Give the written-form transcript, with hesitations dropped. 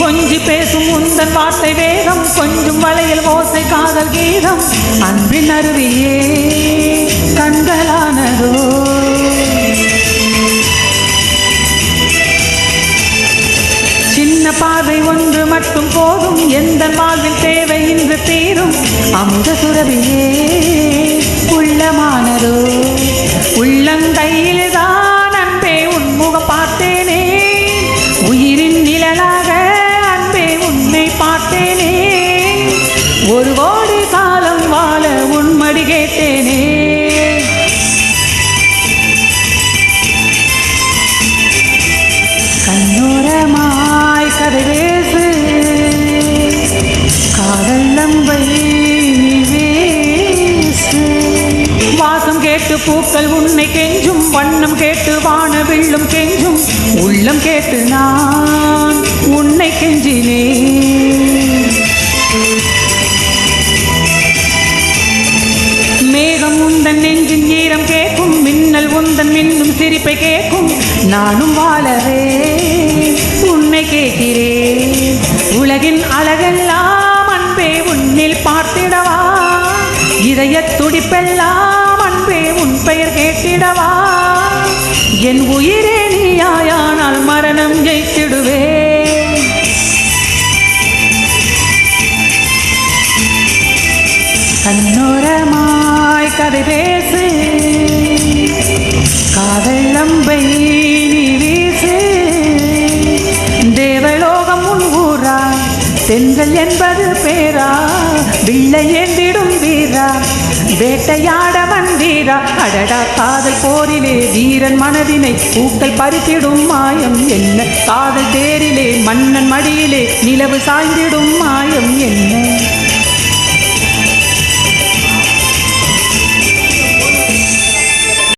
கொஞ்சி பேசும் உந்தன் வார்த்தை வேகம் கொஞ்சம் வளையல் ஓசை காதல் கீதம் அன்பின் அருவியே கண்களானதோ சின்ன பார்வை ஒன்று மட்டும் போதும் எந்த வாழ்வில் தேவை இன்று தீரும் அமுத சுரபியே உள்ளமானதோ உள்ளங்கையில் தான் அன்பே உன்முகம் பார்த்தேனே உயிரின் நிழலாக அன்பே உன்னை பார்த்தேனே ஒரு கோடி காலம் வாழ உன்மடி கேட்டேனே கண்ணோரமாய் கதை பேசு காதல் நம்பை வீசு வாசம் கேட்டு பூக்கள் உன்னை கெஞ்சும் வண்ணம் கேட்டு வான வில்லும் கெஞ்சும் உள்ளம் கேட்டு நான் உன்னை கெஞ்சினேன் மேகம் உந்தன் நெஞ்சின் ஈரம் கேட்கும் மின்னல் உந்தன் மின்னும் சிரிப்பை கேட்கும் நானும் வாழவே உன்னை கேட்கிறேன் உலகின் அழகெல்லாம் அன்பே உன்னில் பார்த்திடவா இதய துடிப்பெல்லாம் அன்பே உன் பெயர் கேட்டிடவா என் உயிரே நீயாயானால் மரணம் ஜெயித்திடுவேன் கண்ணோரமாய் கதை பேசு காதல் நம்பை நீ வீசு தேவலோகம் உன் ஊரா தென்றல் என்பது பேரா வில்லை ஏந்திடும் வீரா வேட்டையாட வந்தீரா அடடா காதல் போரிலே வீரன் மனதினை பூக்கள் பறித்திடும் மாயம் என்ன காதல் தேரிலே மன்னன் மடியிலே நிலவு சாய்ந்திடும் மாயம் என்ன